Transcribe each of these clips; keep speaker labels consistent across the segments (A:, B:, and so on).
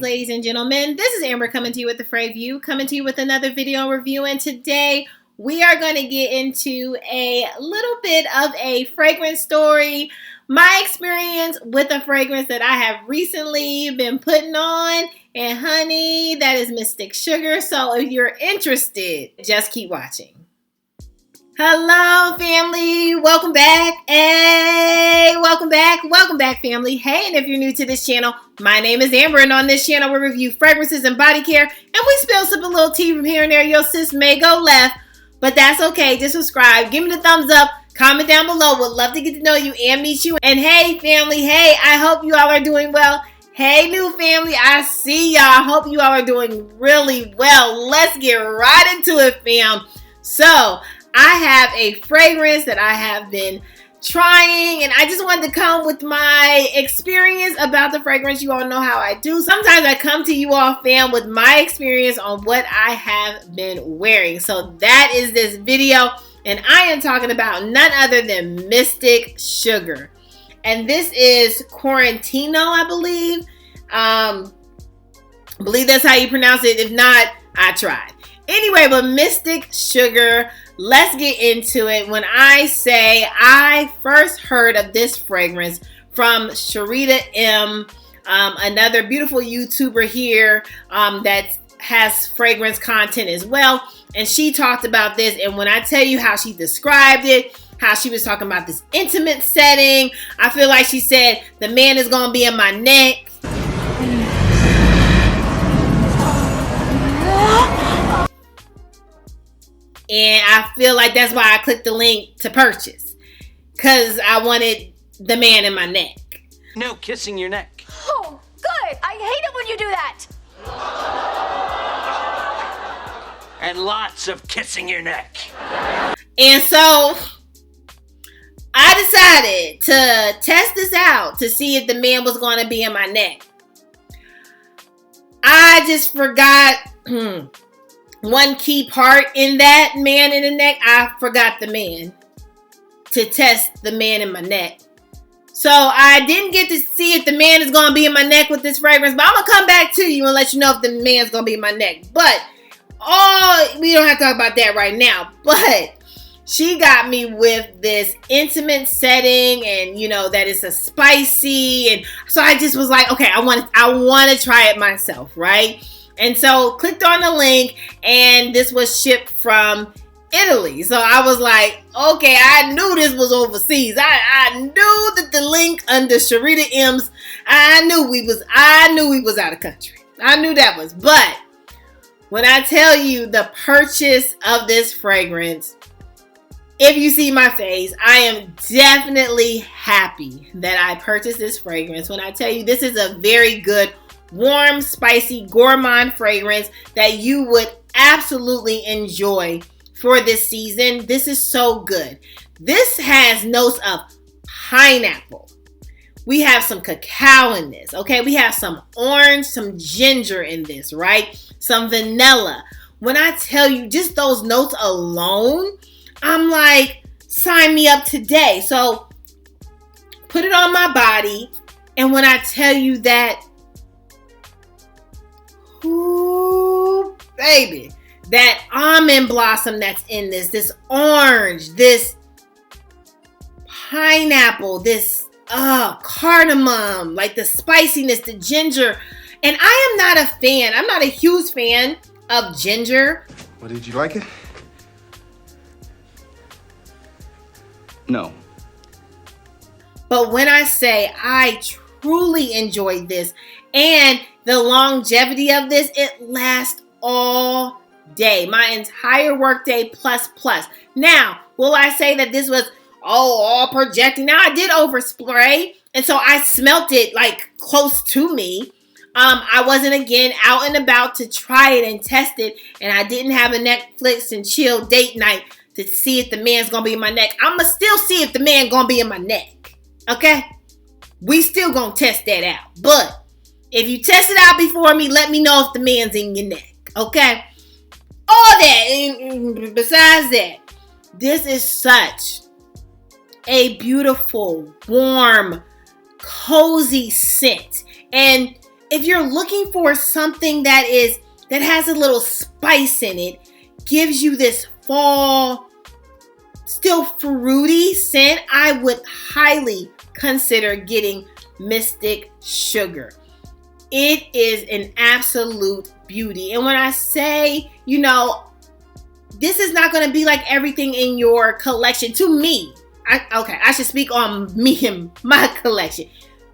A: Ladies and gentlemen. This is Amber coming to you with the FRAG View, coming to you with another video review. And today we are going to get into a little bit of a fragrance story. My experience with a fragrance that I have recently been putting on. And honey, that is Mystic Sugar. So if you're interested, just keep watching. Hello, family. Welcome back. Hey, welcome back, family. Hey, and if you're new to this channel, my name is Amber, and on this channel, we review fragrances and body care, and we spill some little tea from here and there. Your sis may go left, but that's okay. Just subscribe. Give me the thumbs up. Comment down below. Would love to get to know you and meet you. And hey, family. Hey, I hope you all are doing well. Hey, new family. I see y'all. I hope you all are doing really well. Let's get right into it, fam. So, I have a fragrance that I have been trying, and I just wanted to come with my experience about the fragrance. You all know how I do. Sometimes I come to you all, fam, with my experience on what I have been wearing. So that is this video, and I am talking about none other than Mystic Sugar. And this is Coreterno, I believe. I believe that's how you pronounce it. If not, I tried. Anyway, but Mystic Sugar, let's get into it. When I say I first heard of this fragrance from Sharita M, another beautiful YouTuber here that has fragrance content as well. And she talked about this. And when I tell you how she described it, how she was talking about this intimate setting, I feel like she said, the man is going to be in my neck. And I feel like that's why I clicked the link to purchase. Because I wanted the man in my neck.
B: No kissing your neck.
C: Oh, good. I hate it when you do that.
B: And lots of kissing your neck.
A: And so I decided to test this out to see if the man was going to be in my neck. I just forgot one key part in that man in the neck. I forgot the man to test the man in my neck. So I didn't get to see if the man is going to be in my neck with this fragrance. But I'm going to come back to you and let you know if the man's going to be in my neck. But we don't have to talk about that right now. But she got me with this intimate setting, and you know that it's a spicy, and so I just was like, okay, I want to try it myself, right? And so clicked on the link, and this was shipped from Italy. So I was like, okay, I knew this was overseas. I knew that the link under Sharita M's, I knew we was out of country. I knew that was. But when I tell you the purchase of this fragrance, if you see my face, I am definitely happy that I purchased this fragrance. When I tell you this is a very good, warm, spicy, gourmand fragrance that you would absolutely enjoy for this season. This is so good. This has notes of pineapple. We have some cacao in this, okay? We have some orange, some ginger in this, right? Some vanilla. When I tell you just those notes alone, I'm like, sign me up today. So put it on my body, and when I tell you that, ooh, baby, that almond blossom that's in this orange, this pineapple, this cardamom, like the spiciness, the ginger. And I am not a fan. I'm not a huge fan of ginger.
D: Well, did you like it? No.
A: But when I say I truly enjoyed this, and the longevity of this, it lasts all day. My entire workday plus. Now, will I say that this was all projecting? Now, I did overspray, and so I smelt it like close to me. I wasn't, again, out and about to try it and test it, and I didn't have a Netflix and chill date night to see if the man's gonna be in my neck. I'ma still see if the man gonna be in my neck. Okay? We still gonna test that out. But if you test it out before me, let me know if the man's in your neck. Okay? All that. And besides that, this is such a beautiful, warm, cozy scent. And if you're looking for something that has a little spice in it, gives you this fall, still fruity scent, I would highly consider getting Mystic Sugar. It is an absolute beauty. And when I say, this is not going to be like everything in your collection. To me, I should speak on me and my collection.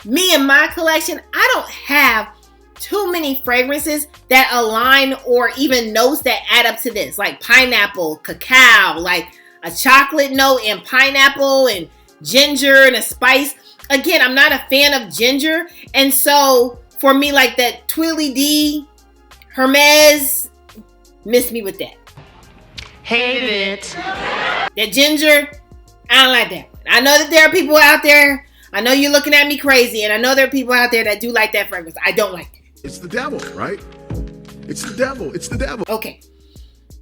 A: Me and my collection, I don't have too many fragrances that align or even notes that add up to this. Like pineapple, cacao, like a chocolate note and pineapple and ginger and a spice. Again, I'm not a fan of ginger. And so for me, like that Twilly D, Hermes, miss me with that.
D: Hate it.
A: That ginger, I don't like that one. I know that there are people out there. I know you're looking at me crazy. And I know there are people out there that do like that fragrance. I don't like it.
E: It's the devil, right? It's the devil. It's the devil.
A: Okay.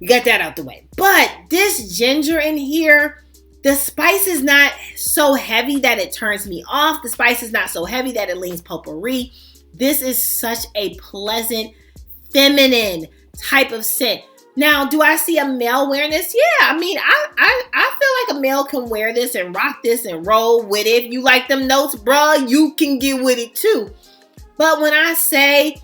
A: We got that out the way. But this ginger in here, the spice is not so heavy that it turns me off. The spice is not so heavy that it leans potpourri. This is such a pleasant, feminine type of scent. Now, do I see a male wearing this? Yeah, I mean, I feel like a male can wear this and rock this and roll with it. If you like them notes, bruh, you can get with it too. But when I say,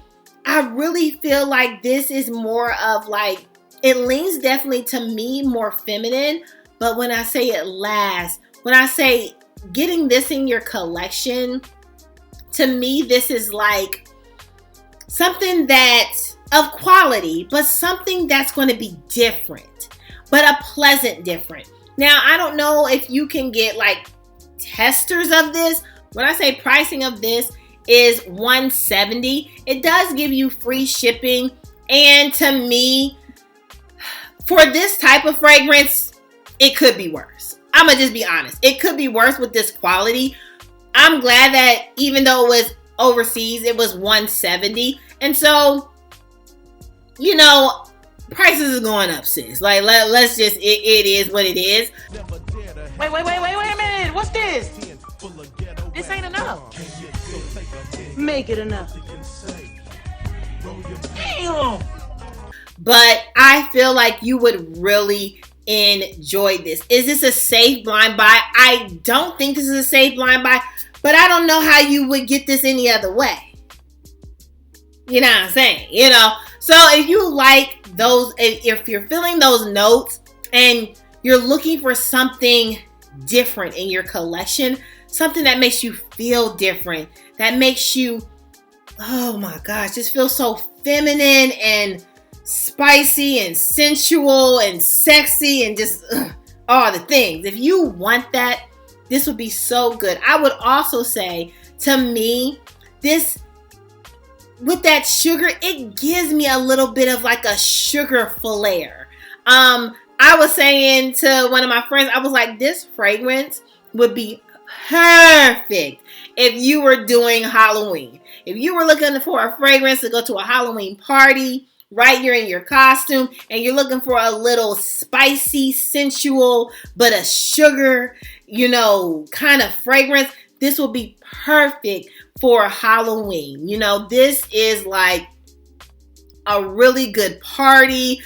A: I really feel like this is more of like, it leans definitely to me more feminine. But when I say it lasts, when I say getting this in your collection, to me, this is like something that's of quality, but something that's going to be different, but a pleasant different. Now, I don't know if you can get like testers of this. When I say pricing of this is $170, it does give you free shipping. And to me, for this type of fragrance, it could be worse. I'm going to just be honest. It could be worse with this quality. I'm glad that even though it was overseas, it was $170. And so, prices are going up, sis. Like, let's just, it is what it is.
D: Wait a minute. What's this? This ain't enough. Make it enough. Damn.
A: But I feel like you would really enjoy this. Is this a safe blind buy? I don't think this is a safe blind buy, but I don't know how you would get this any other way. You know what I'm saying? So if you like those, if you're feeling those notes and you're looking for something different in your collection, something that makes you feel different, that makes you, oh my gosh, just feel so feminine and spicy and sensual and sexy and just all the things. If you want that, this would be so good. I would also say, to me, this, with that sugar, it gives me a little bit of like a sugar flair. I was saying to one of my friends, I was like, this fragrance would be perfect if you were doing Halloween. If you were looking for a fragrance to go to a Halloween party, right? You're in your costume and you're looking for a little spicy, sensual, but a sugar, kind of fragrance. This will be perfect for Halloween. This is like a really good party,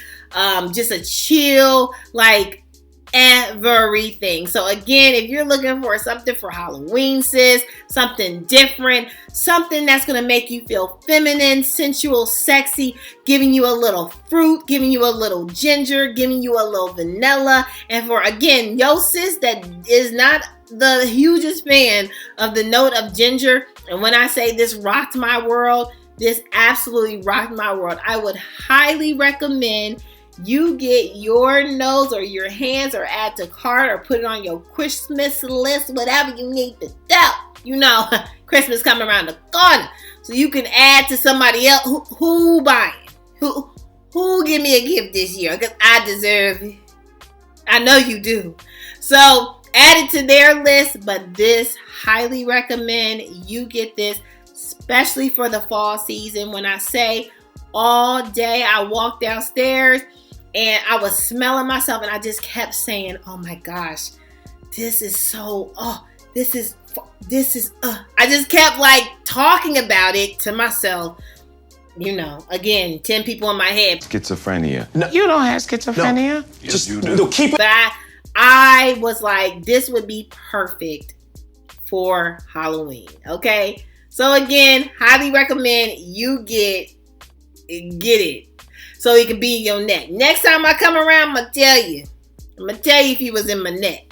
A: just a chill, like everything. So again, if you're looking for something for Halloween, sis, something different, something that's going to make you feel feminine, sensual, sexy, giving you a little fruit, giving you a little ginger, giving you a little vanilla. And for, again, yo sis that is not the hugest fan of the note of ginger, and when I say this rocked my world, this absolutely rocked my world, I would highly recommend you get your nose or your hands or add to cart or put it on your Christmas list, whatever you need to do. Christmas coming around the corner. So you can add to somebody else who buying. Who give me a gift this year? Because I deserve it. I know you do. So add it to their list, but this, highly recommend you get this, especially for the fall season. When I say all day, I walked downstairs and I was smelling myself and I just kept saying, oh my gosh, this is so, this is, I just kept like talking about it to myself. You know, again, 10 people in my head.
F: Schizophrenia.
G: No,
F: you don't have schizophrenia.
G: No. Just keep it.
A: But I was like, this would be perfect for Halloween. Okay. So again, highly recommend you get it so it can be in your neck. Next time I come around, I'm gonna tell you if he was in my neck.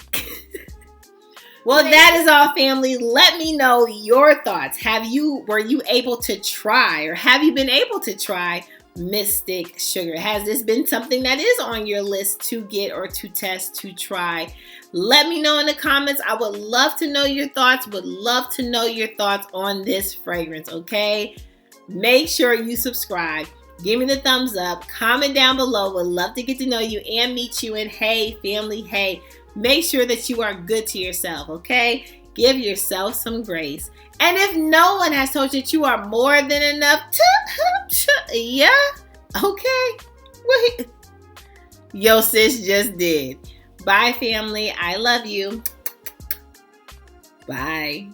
A: Well, that is all, family. Let me know your thoughts. Were you able to try, or have you been able to try Mystic Sugar? Has this been something that is on your list to get or to test, to try? Let me know in the comments. I would love to know your thoughts. Would love to know your thoughts on this fragrance, okay? Make sure you subscribe. Give me the thumbs up. Comment down below. Would love to get to know you and meet you. And hey, family, hey, make sure that you are good to yourself, okay? Give yourself some grace. And if no one has told you that you are more than enough, yeah, okay. Wait. Yo, sis just did. Bye, family. I love you. Bye.